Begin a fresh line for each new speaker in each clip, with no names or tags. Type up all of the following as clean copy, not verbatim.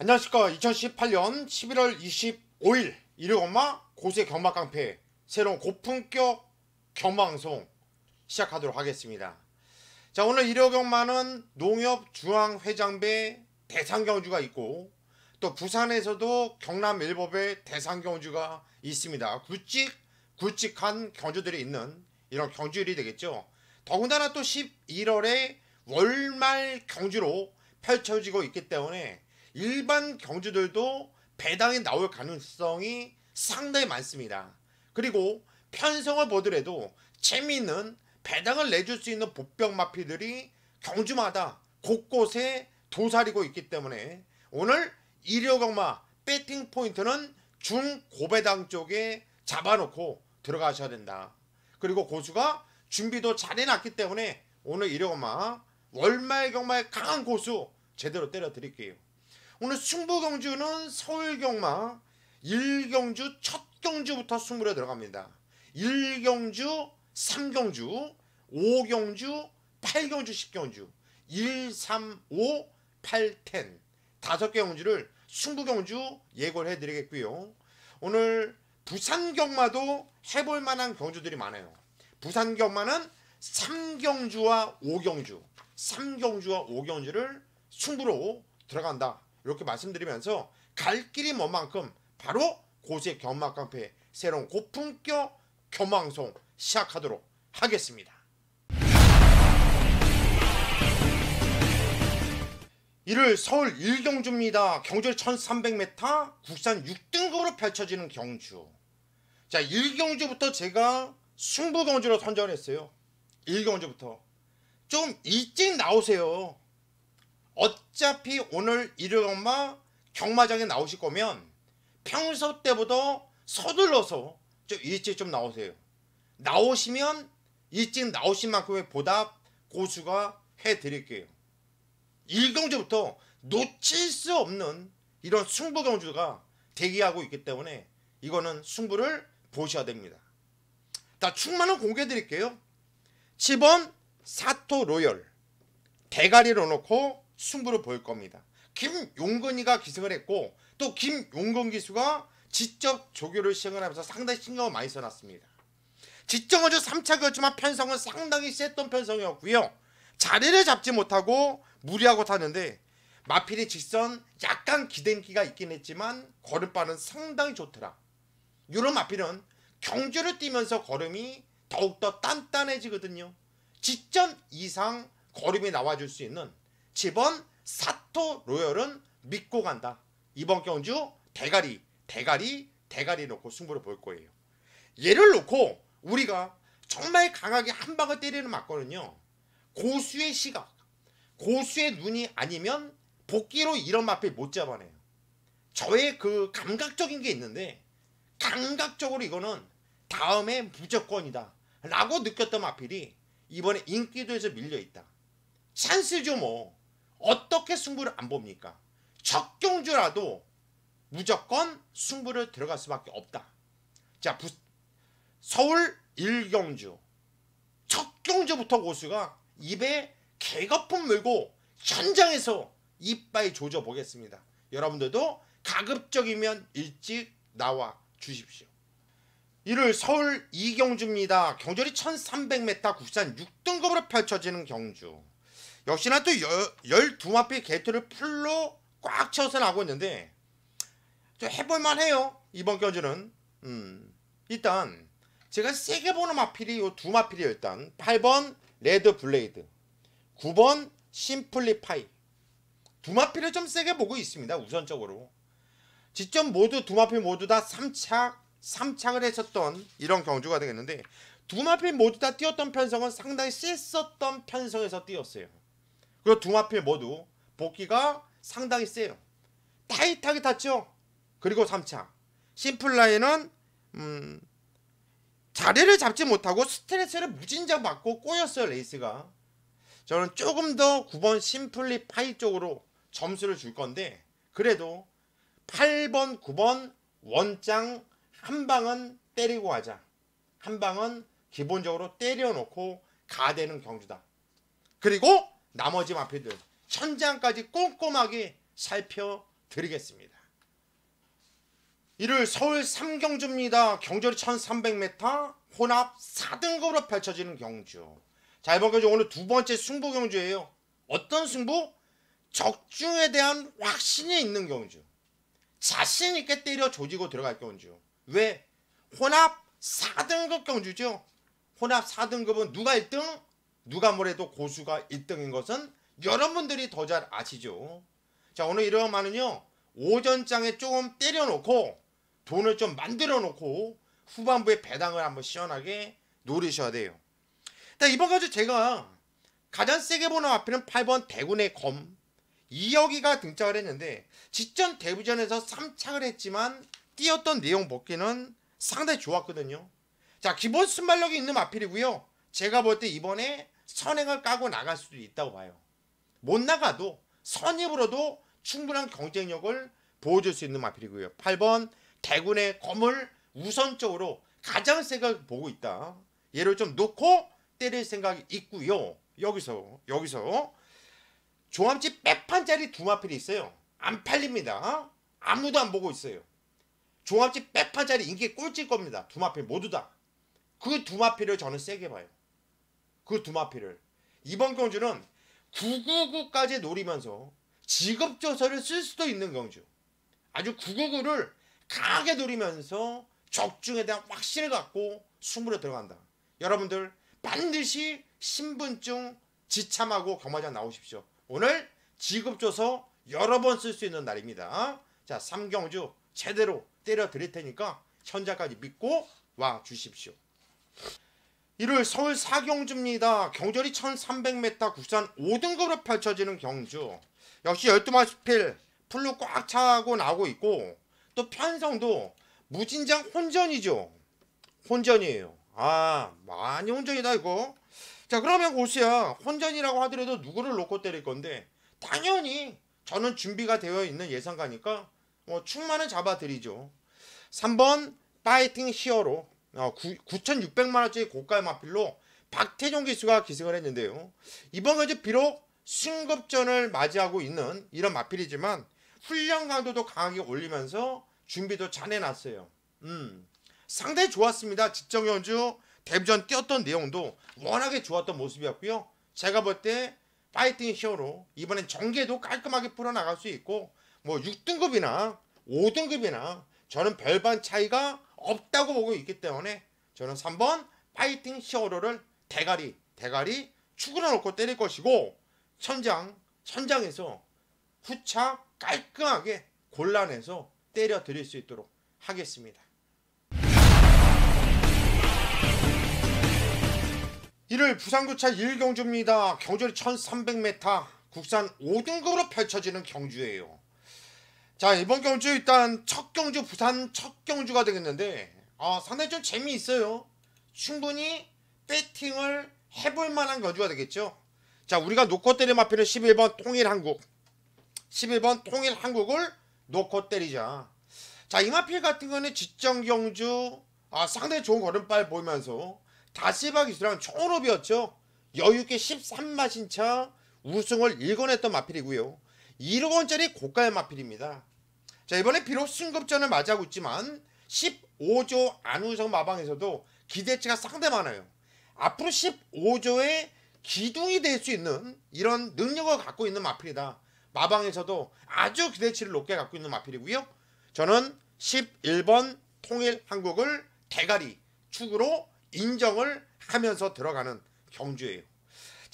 안녕하십니까. 2018년 11월 25일 일요일엄마 고세 경마깡패 새로운 고품격 경마방송 시작하도록 하겠습니다. 자, 오늘 일요경마는 농협중앙회장배 대상경주가 있고 또 부산에서도 경남일법의 대상경주가 있습니다. 굵직한 경주들이 있는 이런 경주일이 되겠죠. 더군다나 또 11월에 월말 경주로 펼쳐지고 있기 때문에 일반 경주들도 배당이 나올 가능성이 상당히 많습니다. 그리고 편성을 보더라도 재미있는 배당을 내줄 수 있는 복병 마피들이 경주마다 곳곳에 도사리고 있기 때문에 오늘 일요경마 배팅 포인트는 중고배당 쪽에 잡아놓고 들어가셔야 된다. 그리고 고수가 준비도 잘 해놨기 때문에 오늘 일요경마 월말 경마의 강한 고수 제대로 때려 드릴게요. 오늘 승부경주는 서울경마 1경주 첫 경주부터 승부로 들어갑니다. 1경주, 3경주, 5경주, 8경주, 10경주 1, 3, 5, 8, 10 5개 경주를 승부경주 예고를 해드리겠고요. 오늘 부산경마도 해볼 만한 경주들이 많아요. 부산경마는 3경주와 5경주를 승부로 들어간다. 이렇게 말씀드리면서 갈 길이 먼 만큼 바로 고세 경마깡패 새로운 고품격 경마방송 시작하도록 하겠습니다. 이를 서울 1경주입니다. 경주를 1300m 국산 6등급으로 펼쳐지는 경주. 자, 1경주부터 제가 승부경주로 선정을 했어요. 1경주부터 좀 일찍 나오세요. 어차피 오늘 일요경마 경마장에 나오실 거면 평소 때보다 서둘러서 좀 일찍 좀 나오세요. 나오시면 일찍 나오신 만큼의 보답 고수가 해드릴게요. 1경주부터 놓칠 수 없는 이런 승부경주가 대기하고 있기 때문에 이거는 승부를 보셔야 됩니다. 자, 충만은 공개해 드릴게요. 7번 사토 로열 대가리로 놓고 승부를 볼 겁니다. 김용근이가 기승을 했고 또 김용근 기수가 직접 조교를 시행을 하면서 상당히 신경을 많이 써놨습니다. 직정어주 3차였지만 편성은 상당히 셌던 편성이었고요. 자리를 잡지 못하고 무리하고 타는데 마필이 직선 약간 기댄기가 있긴 했지만 걸음바는 상당히 좋더라. 이런 마필은 경주를 뛰면서 걸음이 더욱더 단단해지거든요. 직전 이상 걸음이 나와줄 수 있는 7번 사토 로열은 믿고 간다. 이번 경주 대가리 놓고 승부를 볼 거예요. 얘를 놓고 우리가 정말 강하게 한 방을 때리는 맞거든요. 고수의 시각, 고수의 눈이 아니면 복귀로 이런 마필 못 잡아내요. 저의 그 감각적인 게 있는데 감각적으로 이거는 다음에 무조건이다 라고 느꼈던 마필이 이번에 인기도에서 밀려있다. 찬스죠 뭐. 어떻게 승부를 안 봅니까? 첫 경주라도 무조건 승부를 들어갈 수밖에 없다. 자, 서울 1경주 첫 경주부터 고수가 입에 개거품 물고 현장에서 이빨 조져 보겠습니다. 여러분들도 가급적이면 일찍 나와 주십시오. 이를 서울 2경주입니다. 경주리 1300m 국산 6등급으로 펼쳐지는 경주. 역시나 또 12마필 게이트를 풀로 꽉 채워서 나오고 있는데 좀 해볼만 해요. 이번 경주는 일단 제가 세게 보는 마필이 요 두 마필이에요. 일단 8번 레드 블레이드, 9번 심플리파이. 두 마필을 좀 세게 보고 있습니다. 우선적으로 직접 모두 두 마필 모두 다 3착을 했었던 이런 경주가 되겠는데 두 마필 모두 다 뛰었던 편성은 상당히 셌었던 편성에서 뛰었어요. 그리고 두 마필 모두 복귀가 상당히 세요. 타이트하게 탔죠. 그리고 3착 심플라이는 자리를 잡지 못하고 스트레스를 무진장 받고 꼬였어요. 레이스가. 저는 조금 더 9번 심플리파이 쪽으로 점수를 줄 건데 그래도 8번 9번 원장 한 방은 때리고 가자. 한 방은 기본적으로 때려놓고 가되는 경주다. 그리고 나머지 마필들 현장까지 꼼꼼하게 살펴 드리겠습니다. 이를 서울 3경주입니다. 경주리 1300m 혼합 4등급으로 펼쳐지는 경주. 자, 이번 경주 오늘 두 번째 승부 경주예요. 어떤 승부? 적중에 대한 확신이 있는 경주. 자신 있게 때려 조지고 들어갈 경주. 왜? 혼합 4등급 경주죠. 혼합 4등급은 누가 1등? 누가 뭐래도 고수가 1등인 것은 여러분들이 더 잘 아시죠. 자, 오늘 이러면은요, 오전장에 조금 때려놓고 돈을 좀 만들어 놓고 후반부에 배당을 한번 시원하게 노리셔야 돼요. 이번 경주 제가 가장 세게 보는 마필은 8번 대군의 검 이혁이가 등장을 했는데, 직전 데뷔전에서 3착을 했지만 뛰었던 내용 복귀는 상당히 좋았거든요. 자, 기본 순발력이 있는 마필이고요. 제가 볼 때 이번에 선행을 까고 나갈 수도 있다고 봐요. 못 나가도 선입으로도 충분한 경쟁력을 보여줄 수 있는 마필이고요. 8번 대군의 검을 우선적으로 가장 세게 보고 있다. 얘를 좀 놓고 때릴 생각이 있고요. 여기서 종합지 백판짜리 두 마필이 있어요. 안 팔립니다. 아무도 안 보고 있어요. 종합지 백판짜리 인기 꼴찌일 겁니다. 두 마필 모두 다. 그 두 마필을 저는 세게 봐요. 그 두 마필을. 이번 경주는 999까지 노리면서 지급조서를 쓸 수도 있는 경주. 아주 999를 강하게 노리면서 적중에 대한 확신을 갖고 승부로 들어간다. 여러분들 반드시 신분증 지참하고 경마장 나오십시오. 오늘 지급조서 여러 번 쓸 수 있는 날입니다. 자, 3경주 제대로 때려 드릴 테니까 현장까지 믿고 와 주십시오. 일요일 서울 4경주입니다. 경주리 1300m 국산 5등급으로 펼쳐지는 경주. 역시 12마필 풀로 꽉 차고 나오고 있고, 또 편성도 무진장 혼전이죠. 혼전이에요. 아, 많이 혼전이다 이거. 자, 그러면 고수야, 혼전이라고 하더라도 누구를 놓고 때릴 건데, 당연히 저는 준비가 되어 있는 예상가니까 충만히 잡아드리죠. 3번 파이팅 히어로 9,600만원짜리 고가의 마필로 박태종 기수가 기승을 했는데요. 이번 경주 비록 승급전을 맞이하고 있는 이런 마필이지만 훈련 강도도 강하게 올리면서 준비도 잘 해놨어요. 상당히 좋았습니다. 직전 경주 데뷔전 뛰었던 내용도 워낙에 좋았던 모습이었고요. 제가 볼 때 파이팅 히어로 이번엔 전개도 깔끔하게 풀어나갈 수 있고, 뭐 6등급이나 5등급이나 저는 별반 차이가 없다고 보고 있기 때문에 저는 3번 파이팅 히어로를 대가리 축으로 놓고 때릴 것이고, 천장에서 후차 깔끔하게 골라내서 때려 드릴 수 있도록 하겠습니다. 일요일 부산교차 1경주입니다. 경주리 1300m 국산 5등급으로 펼쳐지는 경주예요. 자, 이번 경주 일단 첫 경주, 부산 첫 경주가 되겠는데, 상당히 좀 재미있어요. 충분히 배팅을 해볼 만한 경주가 되겠죠. 자, 우리가 놓고 때릴 마필은 11번 통일한국 11번 통일한국을 놓고 때리자. 자, 이 마필 같은 거는 직전 경주 상당히 좋은 걸음발 보이면서 다시바 기수랑 총호흡이었죠. 여유있게 13마신차 우승을 일궈냈던 마필이고요. 1억원짜리 고가의 마필입니다. 자, 이번에 비록 승급전을 맞이하고 있지만 15조 안우성 마방에서도 기대치가 상당히 많아요. 앞으로 15조의 기둥이 될 수 있는 이런 능력을 갖고 있는 마필이다. 마방에서도 아주 기대치를 높게 갖고 있는 마필이고요. 저는 11번 통일한국을 대가리 축으로 인정을 하면서 들어가는 경주예요.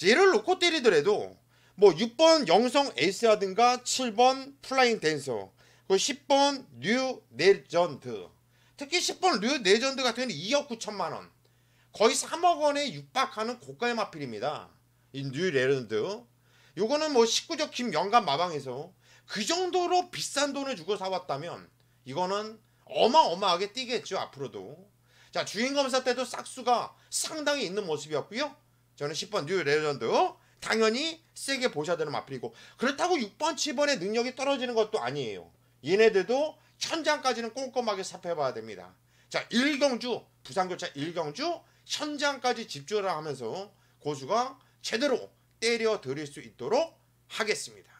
얘를 놓고 때리더라도 뭐 6번 영성 에이스라든가 7번 플라잉 댄서, 그 10번 뉴 레전드, 특히 10번 뉴 레전드 같은 경우는 2억 9천만원, 거의 3억 원에 육박하는 고가의 마필입니다. 이 뉴 레전드 요거는 뭐 19조 김영감 마방에서 그 정도로 비싼 돈을 주고 사왔다면 이거는 어마어마하게 뛰겠죠. 앞으로도. 자, 주인검사 때도 싹수가 상당히 있는 모습이었고요. 저는 10번 뉴 레전드 당연히 세게 보셔야 되는 마필이고, 그렇다고 6번 7번의 능력이 떨어지는 것도 아니에요. 얘네들도 현장까지는 꼼꼼하게 살펴봐야 됩니다. 자, 1경주 부산교차 1경주 현장까지 집중을 하면서 고수가 제대로 때려 드릴 수 있도록 하겠습니다.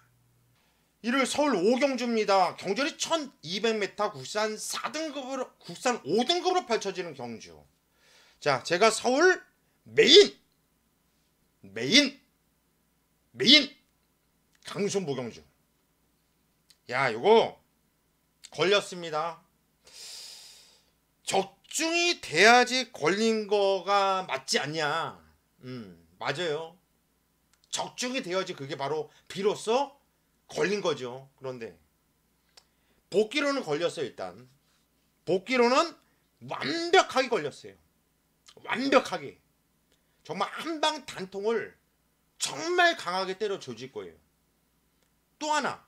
1월 서울 5경주입니다. 경주리 1200m 국산 4등급으로 국산 5등급으로 펼쳐지는 경주. 자, 제가 서울 메인 강순부 경주. 야, 요거 걸렸습니다. 적중이 돼야지 걸린 거가 맞지 않냐. 맞아요. 적중이 되어야지 그게 바로 비로소 걸린 거죠. 그런데 복귀로는 걸렸어요. 일단 복귀로는 완벽하게 걸렸어요. 완벽하게. 정말 한방 단통을 정말 강하게 때려 조질 거예요. 또 하나,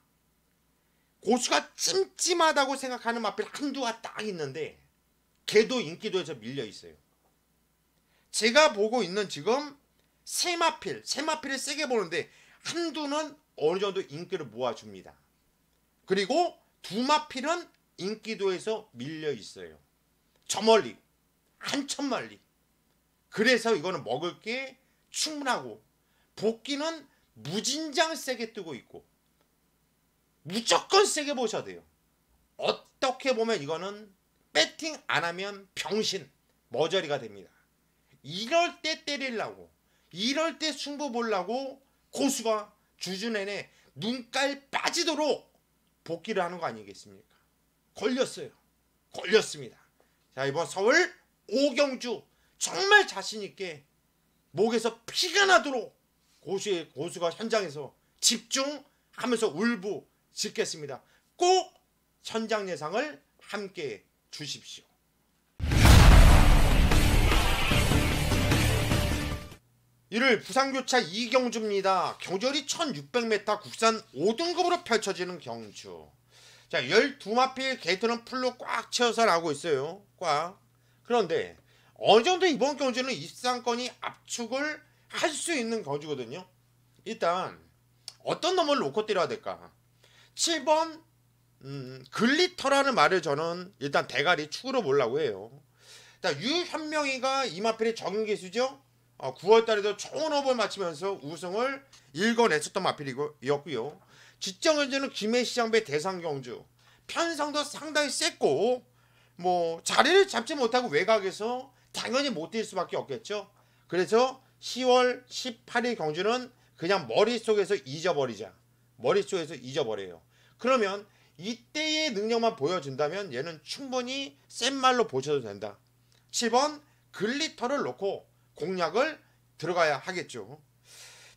고수가 찜찜하다고 생각하는 마필 한두가 딱 있는데 걔도 인기도에서 밀려 있어요. 제가 보고 있는 지금 세 마필을 세게 보는데 한두는 어느 정도 인기를 모아줍니다. 그리고 두 마필은 인기도에서 밀려 있어요. 저 멀리 한천만리. 그래서 이거는 먹을 게 충분하고 복귀는 무진장 세게 뜨고 있고 무조건 세게 보셔야 돼요. 어떻게 보면 이거는 배팅 안 하면 병신 머저리가 됩니다. 이럴 때 때리려고, 이럴 때 승부 보려고 고수가 주주 내내 눈깔 빠지도록 복귀를 하는 거 아니겠습니까? 걸렸어요. 걸렸습니다. 자, 이번 서울 5경주 정말 자신있게 목에서 피가 나도록 고수가 현장에서 집중하면서 울부 짓겠습니다. 꼭 현장 예상을 함께 주십시오. 이를 부산교차 2경주입니다. 경주리 1600m 국산 5등급으로 펼쳐지는 경주. 자, 12마필 게이트는 풀로 꽉 채워서 나오고 있어요. 꽉. 그런데 어느 정도 이번 경주는 입상권이 압축을 할 수 있는 경주거든요. 일단 어떤 놈을 놓고 때려야 될까? 7번 글리터라는 말을 저는 일단 대가리 축으로 보려고 해요. 유현명이가 이마필의 적응기수죠. 9월달에도 좋은 호흡을 마치면서 우승을 일궈냈었던 마필이었고요. 직전경주는 김해시장배 대상경주 편성도 상당히 셌고 뭐 자리를 잡지 못하고 외곽에서 당연히 못 뛸 수밖에 없겠죠. 그래서 10월 18일 경주는 그냥 머릿속에서 잊어버리자. 머릿속에서 잊어버려요. 그러면 이때의 능력만 보여준다면 얘는 충분히 센 말로 보셔도 된다. 7번 글리터를 놓고 공략을 들어가야 하겠죠.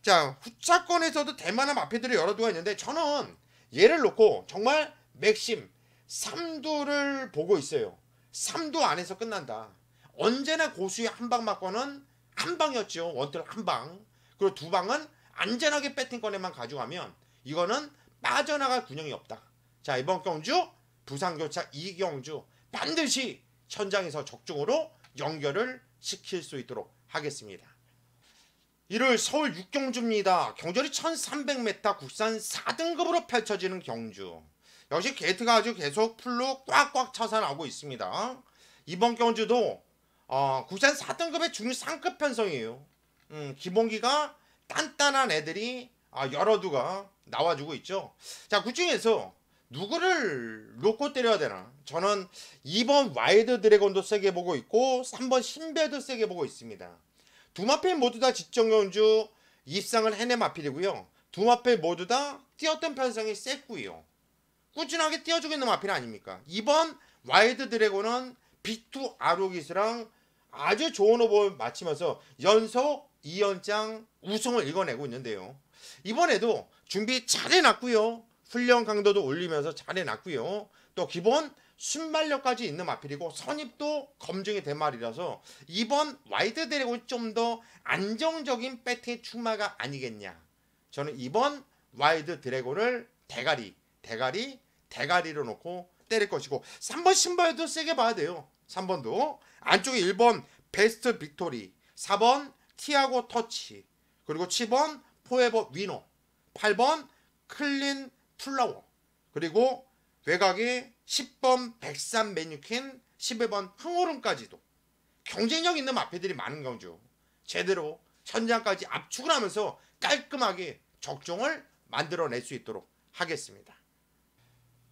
자, 후차권에서도 대만한 마필들이 여러 두가 있는데 저는 얘를 놓고 정말 맥심 3두를 보고 있어요. 3두 안에서 끝난다. 언제나 고수의 한방 맞고는 한방이었죠. 원틀 한방. 그리고 두 방은 안전하게 배팅권에만 가져가면 이거는 빠져나갈 균형이 없다. 자, 이번 경주 부산교차 2경주 반드시 현장에서 적중으로 연결을 시킬 수 있도록 하겠습니다. 1월 서울 6경주입니다. 경주리 1300m 국산 4등급으로 펼쳐지는 경주. 역시 게이트가 아주 계속 풀로 꽉꽉 차서 나오고 있습니다. 이번 경주도 국산 4등급의 중상급 편성이에요. 기본기가 단단한 애들이 여러 두가 나와주고 있죠. 자, 그 중에서 누구를 놓고 때려야 되나? 저는 2번 와이드 드래곤도 세게 보고 있고 3번 신배도 세게 보고 있습니다. 두 마필 모두 다 직전경주 입상을 해낸 마필이고요. 두 마필 모두 다 뛰었던 편성이 셌고요. 꾸준하게 뛰어주고 있는 마필 아닙니까? 2번 와이드 드래곤은 B2 아로기스랑 아주 좋은 호흡을 마치면서 연속 2연장 우승을 이뤄내고 있는데요. 이번에도 준비 잘 해놨고요. 훈련 강도도 올리면서 잘 해놨고요. 또 기본 순발력까지 있는 마필이고 선입도 검증이 된 말이라서 이번 와이드 드래곤이 좀 더 안정적인 배팅의 출마가 아니겠냐. 저는 이번 와이드 드래곤을 대가리로 놓고 때릴 것이고 3번 신발도 세게 봐야 돼요. 3번도 안쪽에 1번 베스트 빅토리, 4번 티아고 터치, 그리고 7번 포에버 위너, 8번 클린 플라워, 그리고 외곽에 10번 백산 메뉴킨, 11번 흥오름까지도 경쟁력 있는 마필들이 많은 경주. 제대로 현장까지 압축을 하면서 깔끔하게 적중을 만들어낼 수 있도록 하겠습니다.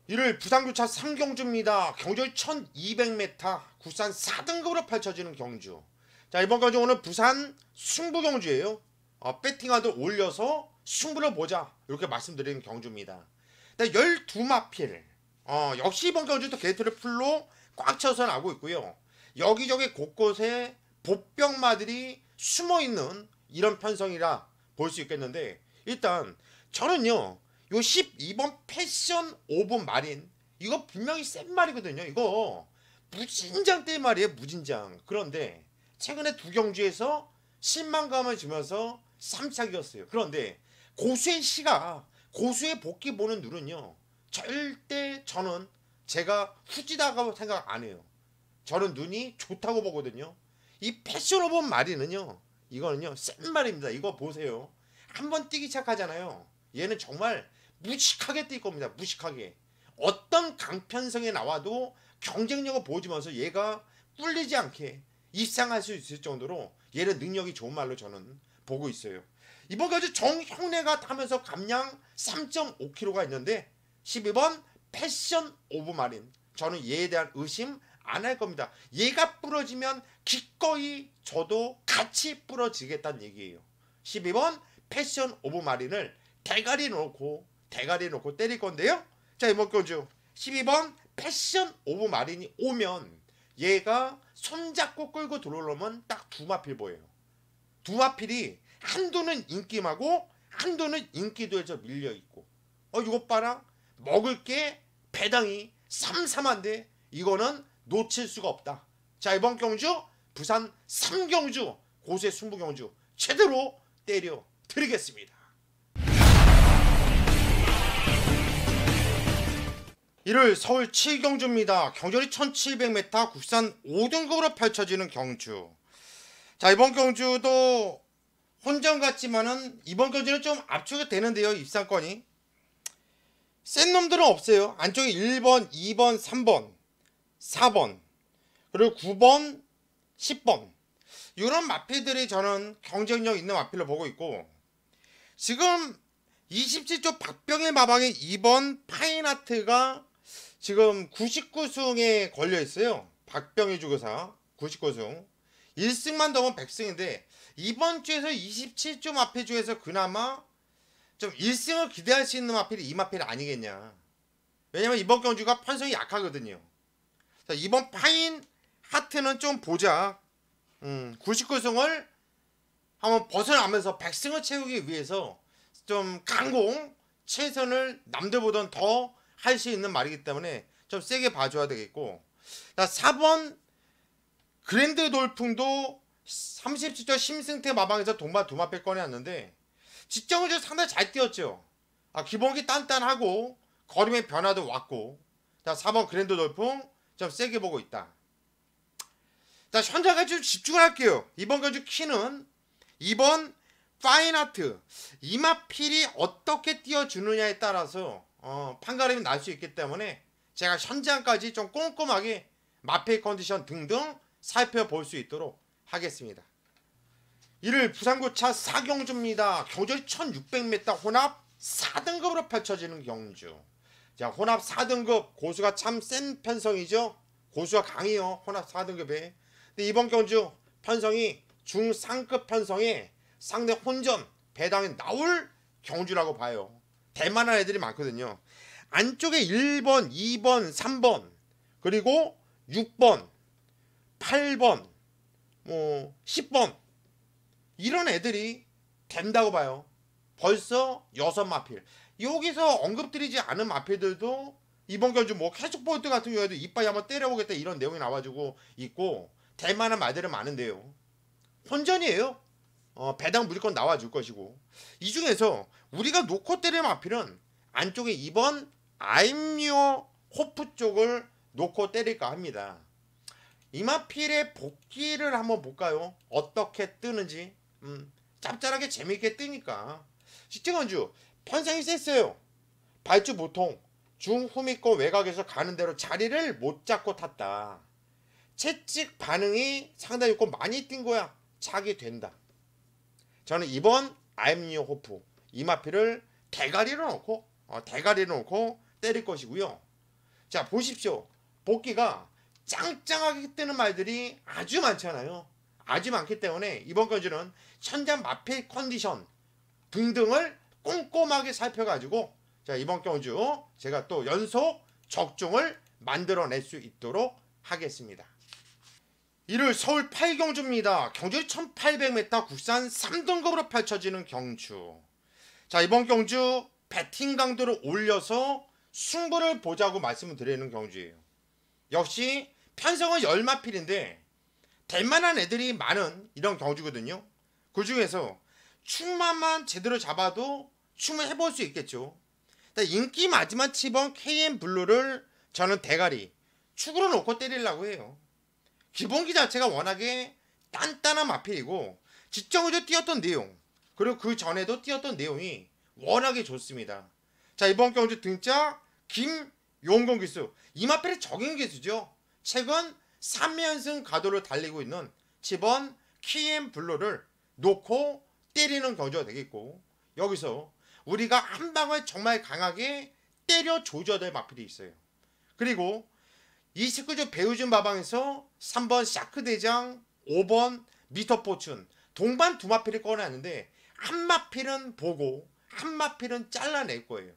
이를 부산교차 3경주입니다. 경주를 1200m 국산 4등급으로 펼쳐지는 경주. 자, 이번 경주 오늘 부산 승부경주예요. 배팅하드 올려서 승부를 보자 이렇게 말씀드리는 경주입니다. 12마필 역시 이번 경주도 게이트를 풀로 꽉 쳐서 나오고 있고요. 여기저기 곳곳에 보병마들이 숨어있는 이런 편성이라 볼 수 있겠는데, 일단 저는요 요 12번 패션 오브 마린 이거 분명히 센 말이거든요. 이거 무진장 때 말이에요. 무진장. 그런데 최근에 두 경주에서 실망감을 주면서 3착이었어요. 그런데 고수의 시가 고수의 복귀 보는 눈은요 절대 저는 제가 후지다고 생각 안 해요. 저는 눈이 좋다고 보거든요. 이 패션 오브 마린은요 이거는요 센 말입니다. 이거 보세요. 한번 뛰기 시작하잖아요. 얘는 정말 무식하게 뛸 겁니다. 무식하게. 어떤 강편성에 나와도 경쟁력을 보여주면서 얘가 꿀리지 않게 입상할 수 있을 정도로 얘는 능력이 좋은 말로 저는 보고 있어요. 이번 경주 정형래가 타면서 감량 3.5kg가 있는데 12번 패션 오브 마린, 저는 얘에 대한 의심 안 할 겁니다. 얘가 부러지면 기꺼이 저도 같이 부러지겠다는 얘기예요. 12번 패션 오브 마린을 대가리 놓고 때릴 건데요. 자, 이번 경주 12번 패션 오브 마린이 오면 얘가 손잡고 끌고 들어오려면 딱 두 마필 보여요. 두 마필이 한도는 인기마고 한도는 인기도에서 밀려있고, 이것 봐라. 먹을 게 배당이 삼삼한데 이거는 놓칠 수가 없다. 자, 이번 경주 부산 3경주 고수의 승부경주 제대로 때려 드리겠습니다. 이를 서울 7경주입니다. 경주이 1700m 국산 5등급으로 펼쳐지는 경주. 자, 이번 경주도 혼전 같지만은 이번 경주는 좀 압축이 되는데요. 입상권이 센 놈들은 없어요. 안쪽에 1번, 2번, 3번, 4번 그리고 9번, 10번 이런 마필들이 저는 경쟁력 있는 마필로 보고 있고, 지금 27조 박병일 마방의 2번 파인아트가 지금 99승에 걸려있어요. 박병일 주교사 99승 1승만 더면 100승인데 이번 주에서 27조 마필 중에서 그나마 좀 1승을 기대할 수 있는 마필이 이 마필 아니겠냐. 왜냐면 이번 경주가 편성이 약하거든요. 자, 이번 파인 하트는 좀 보자. 99승을 한번 벗어나면서 100승을 채우기 위해서 좀 강공 최선을 남들보단 더 할 수 있는 말이기 때문에 좀 세게 봐줘야 되겠고, 자, 4번 그랜드 돌풍도 37조 심승태 마방에서 동반 두 마필 꺼내왔는데 직정을 좀 상당히 잘 뛰었죠. 기본기 단단하고 걸음의 변화도 왔고, 자, 4번 그랜드 돌풍 좀 세게 보고 있다. 자, 현장에 좀 집중을 할게요. 이번 경주 키는 2번 파인아트 이마필이 어떻게 뛰어주느냐에 따라서 판가름이 날 수 있기 때문에 제가 현장까지 좀 꼼꼼하게 마필 컨디션 등등 살펴볼 수 있도록 하겠습니다. 이를 부산고차 4경주입니다. 경주이 1600m 혼합 4등급으로 펼쳐지는 경주. 자, 혼합 4등급 고수가 참 센 편성이죠. 고수가 강해요. 혼합 4등급에. 근데 이번 경주 편성이 중상급 편성에 상대 혼전 배당이 나올 경주라고 봐요. 대만한 애들이 많거든요. 안쪽에 1번, 2번, 3번 그리고 6번, 8번, 10번 이런 애들이 된다고 봐요. 벌써 6마필. 여기서 언급드리지 않은 마필들도 이번 경주 캐스포트 같은 경우에도 이빨이 한번 때려보겠다 이런 내용이 나와주고 있고, 대만한 말들은 많은데요. 혼전이에요. 배당 무조건 나와줄 것이고, 이 중에서 우리가 놓고 때릴 마필은 안쪽에 2번 아임리오 호프 쪽을 놓고 때릴까 합니다. 이 마필의 복귀를 한번 볼까요? 어떻게 뜨는지. 짭짤하게 재밌게 뜨니까. 직진건주 편성이 셌어요. 발주 보통 중후미권 외곽에서 가는 대로 자리를 못 잡고 탔다. 채찍 반응이 상당히 좀 많이 뛴 거야. 차게 된다. 저는 이번 아임리오 호프 이마필을 대가리로 넣고 대가리를 놓고 때릴 것이고요. 자, 보십시오. 복귀가 짱짱하게 뜨는 말들이 아주 많잖아요. 아주 많기 때문에 이번 경주는 천장 마필 컨디션 등등을 꼼꼼하게 살펴가지고 자, 이번 경주 제가 또 연속 적중을 만들어낼 수 있도록 하겠습니다. 이를 서울 8경주입니다. 경주 1800m 국산 3등급으로 펼쳐지는 경주. 자, 이번 경주 배팅 강도를 올려서 승부를 보자고 말씀을 드리는 경주예요. 역시 편성은 10마필인데 될만한 애들이 많은 이런 경주거든요. 그 중에서 축만만 제대로 잡아도 충분해볼 수 있겠죠. 인기 마지막 7번 KM블루를 저는 대가리 축으로 놓고 때리려고 해요. 기본기 자체가 워낙에 단단한 마필이고 직전으로 뛰었던 내용 그리고 그 전에도 뛰었던 내용이 워낙에 좋습니다. 자, 이번 경주 등짝 김용건 기수, 이 마필의 적인 기수죠. 최근 3연승 가도를 달리고 있는 7번 KM블루를 놓고 때리는 경주가 되겠고, 여기서 우리가 한 방을 정말 강하게 때려 조져야 될 마필이 있어요. 그리고 29주 배우준 마방에서 3번 샤크대장, 5번 미터포춘 동반 두 마필을 꺼내는데 한 마필은 보고 한 마필은 잘라낼 거예요.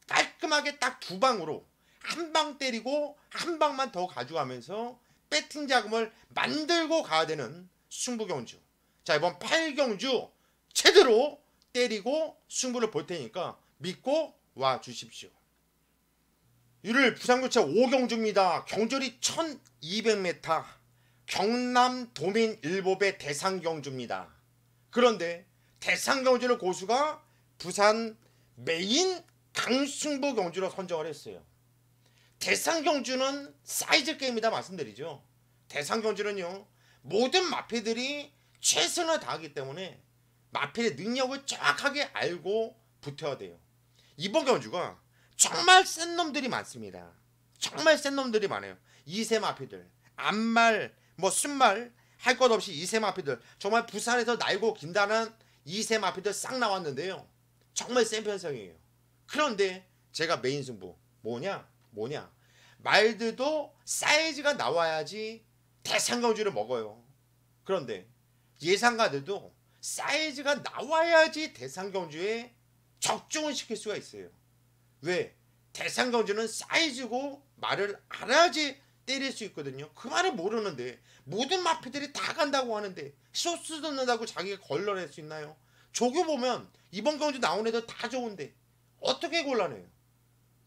깔끔하게 딱 두 방으로 한 방 때리고 한 방만 더 가져가면서 배팅 자금을 만들고 가야 되는 승부경주. 자, 이번 8경주 제대로 때리고 승부를 볼 테니까 믿고 와 주십시오. 이를 부산교차 5경주입니다. 경절이 1200m 경남 도민 일보배 대상경주입니다. 그런데 대상경주를 고수가 부산 메인 강승부 경주로 선정을 했어요. 대상경주는 사이즈 게임이다 말씀드리죠. 대상경주는요, 모든 마필들이 최선을 다하기 때문에 마필의 능력을 정확하게 알고 붙어야 돼요. 이번 경주가 정말 센 놈들이 많습니다. 정말 센 놈들이 많아요. 2세 마필들, 암말, 순말 할 것 없이 2세 마필들, 정말 부산에서 날고 긴다는 2세 마필들 싹 나왔는데요. 정말 센 편성이에요. 그런데 제가 메인 승부 뭐냐? 말들도 사이즈가 나와야지 대상경주를 먹어요. 그런데 예상가들도 사이즈가 나와야지 대상경주에 적중을 시킬 수가 있어요. 왜? 대상경주는 사이즈고 말을 알아야지 때릴 수 있거든요. 그 말을 모르는데 모든 마피들이 다 간다고 하는데 쇼스 듣는다고 자기가 걸러낼 수 있나요? 조교 보면 이번 경주 나온 애들 다 좋은데 어떻게 골라내요?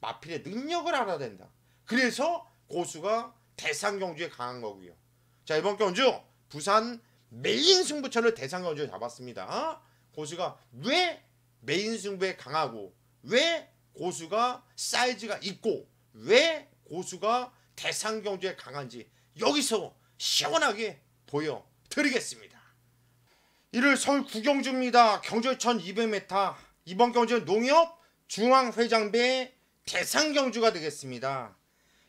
마필의 능력을 알아야 된다. 그래서 고수가 대상경주에 강한 거고요. 자, 이번 경주 부산 메인 승부처를 대상경주에 잡았습니다. 고수가 왜 메인 승부에 강하고, 왜 고수가 사이즈가 있고, 왜 고수가 대상경주에 강한지 여기서 시원하게 보여드리겠습니다. 이를 서울 9경주입니다. 경주 1200m 이번 경주는 농협 중앙회장배 대상경주가 되겠습니다.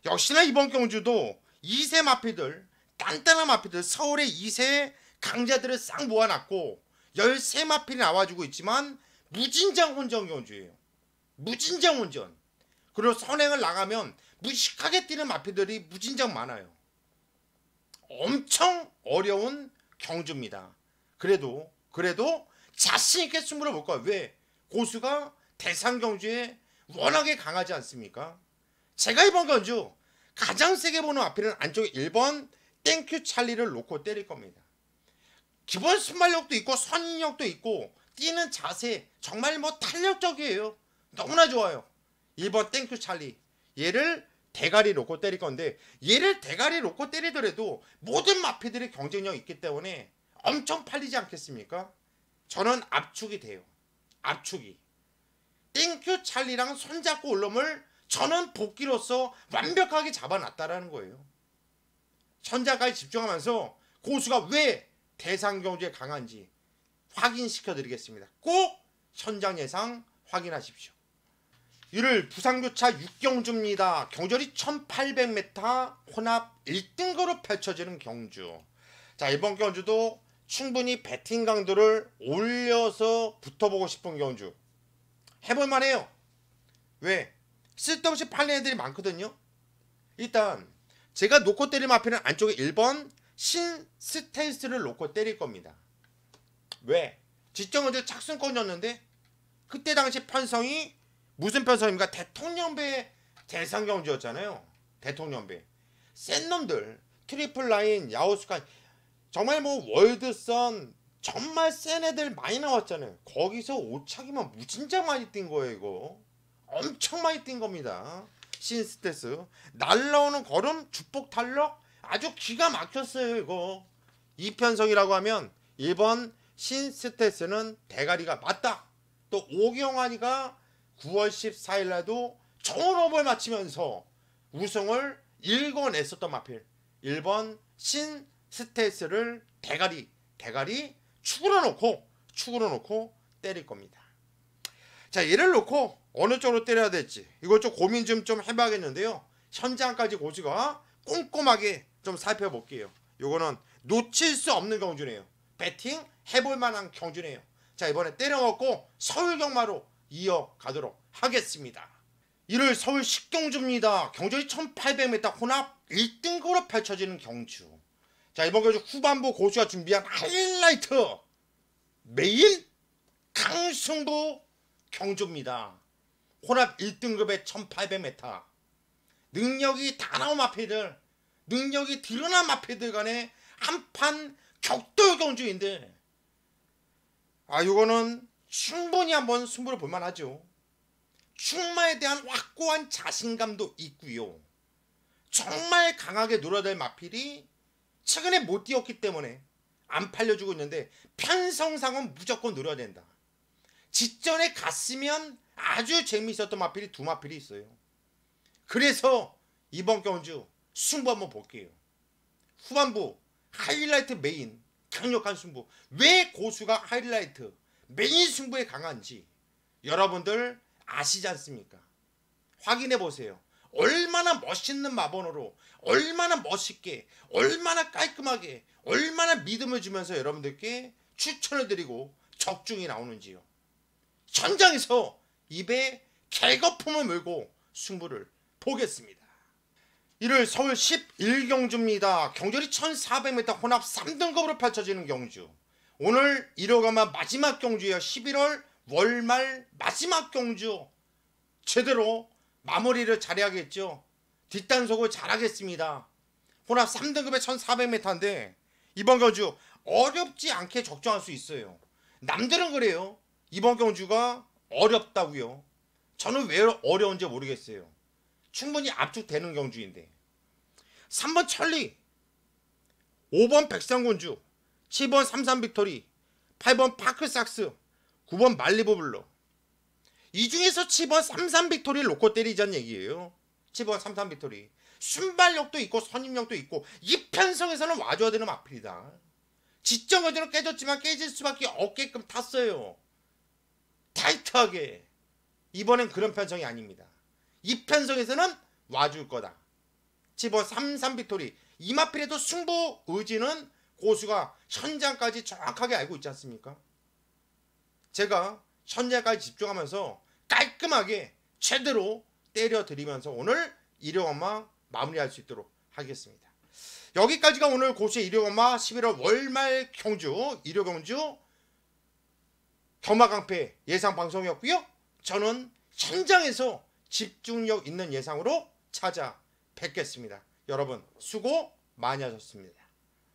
역시나 이번 경주도 2세 마피들, 단단한 마피들, 서울의 2세 강자들을 싹 모아놨고 13마필이 나와주고 있지만 무진장 혼전 경주예요. 무진장 혼전. 그리고 선행을 나가면 무식하게 뛰는 마피들이 무진장 많아요. 엄청 어려운 경주입니다. 그래도 자신있게 승부를 볼 거야. 왜? 고수가 대상경주에 워낙에 강하지 않습니까? 제가 이번 경주 가장 세게 보는 마필은 안쪽에 1번 땡큐 찰리를 놓고 때릴 겁니다. 기본 순발력도 있고 선인력도 있고 뛰는 자세 정말 탄력적이에요. 너무나 좋아요. 1번 땡큐 찰리, 얘를 대가리 놓고 때릴 건데, 얘를 대가리 놓고 때리더라도 모든 마피들이 경쟁력이 있기 때문에 엄청 팔리지 않겠습니까? 저는 압축이 돼요. 압축이. 땡큐 찰리랑 손잡고 올 놈을 저는 복귀로서 완벽하게 잡아놨다라는 거예요. 천자까지 집중하면서 고수가 왜 대상경주에 강한지 확인시켜 드리겠습니다. 꼭 현장 예상 확인하십시오. 이를 부산교차 6경주입니다. 경절이 1800m 혼합 1등급으로 펼쳐지는 경주. 자, 이번 경주도 충분히 배팅 강도를 올려서 붙어보고 싶은 경주. 해볼만해요. 왜? 쓸데없이 팔리는 애들이 많거든요. 일단 제가 놓고 때릴 마필은 안쪽에 1번 신스텔스를 놓고 때릴 겁니다. 왜? 지정은제 착순권이었는데 그때 당시 편성이 무슨 편성입니까? 대통령배 대상경주였잖아요. 대통령배 센 놈들 트리플 라인 야오스카 정말 뭐 월드선 정말 센 애들 많이 나왔잖아요. 거기서 오차기만 무진짜 많이 뛴 거예요. 이거 엄청 많이 뛴 겁니다. 신스테스 날라오는 걸음 주폭 탄력 아주 기가 막혔어요. 이거 이편성이라고 하면 1번 신스테스는 대가리가 맞다. 또 오경환이가 9월 14일 날도 좋은 호흡을 마치면서 우승을 일궈냈었던 마필 1번 신스테스를 대가리 축으로 놓고 때릴 겁니다. 자, 얘를 놓고 어느 쪽으로 때려야 될지 이걸 좀 고민 좀 해봐야겠는데요. 현장까지 고지가 꼼꼼하게 좀 살펴볼게요. 요거는 놓칠 수 없는 경주네요. 배팅 해볼 만한 경주네요. 자, 이번에 때려먹고 서울 경마로 이어가도록 하겠습니다. 1월 서울 10경주입니다. 경주이 1800m 혼합 1등급으로 펼쳐지는 경주. 자, 이번 경주 후반부 고수가 준비한 하이라이트 메인 강승부 경주입니다. 혼합 1등급의 1800m 능력이 다 나온 마필들 능력이 드러난 마필들 간의 한판 격돌 경주인데 요거는 충분히 한번 승부를 볼만하죠. 충마에 대한 확고한 자신감도 있고요. 정말 강하게 노려될 마필이 최근에 못 뛰었기 때문에 안 팔려주고 있는데 편성상은 무조건 노려야 된다. 직전에 갔으면 아주 재미있었던 마필이 두 마필이 있어요. 그래서 이번 경주 승부 한번 볼게요. 후반부 하이라이트 메인 강력한 승부. 왜 고수가 하이라이트 메인 승부에 강한지 여러분들 아시지 않습니까? 확인해 보세요. 얼마나 멋있는 마번호로 얼마나 멋있게 얼마나 깔끔하게 얼마나 믿음을 주면서 여러분들께 추천을 드리고 적중이 나오는지요. 현장에서 입에 개거품을 물고 승부를 보겠습니다. 1월 서울 11경주입니다. 경주리 1400m 혼합 3등급으로 펼쳐지는 경주. 오늘 1호가마 마지막 경주예요. 11월 월말 마지막 경주. 제대로 마무리를 잘해야겠죠. 뒷단속을 잘하겠습니다. 혼합 3등급의 1400m인데 이번 경주 어렵지 않게 적중할 수 있어요. 남들은 그래요. 이번 경주가 어렵다고요. 저는 왜 어려운지 모르겠어요. 충분히 압축되는 경주인데 3번 천리 5번 백상군주 7번 삼산빅토리 8번 파크삭스 9번 말리부블러 이 중에서 7번 삼산빅토리를 놓고 때리자는 얘기예요. 7번 삼산빅토리 순발력도 있고 선임력도 있고 이 편성에서는 와줘야 되는 마필이다. 지정거주는 깨졌지만 깨질 수밖에 없게끔 탔어요. 타이트하게. 이번엔 그런 편성이 아닙니다. 이 편성에서는 와줄 거다. 7번 삼산빅토리 이 마필에도 승부 의지는 고수가 현장까지 정확하게 알고 있지 않습니까? 제가 현장까지 집중하면서 깔끔하게 제대로 때려드리면서 오늘 일요엄마 마무리할 수 있도록 하겠습니다. 여기까지가 오늘 고수의 일요엄마 11월 월말 경주 일요경주 경마강패 예상 방송이었고요. 저는 현장에서 집중력 있는 예상으로 찾아뵙겠습니다. 여러분 수고 많이 하셨습니다.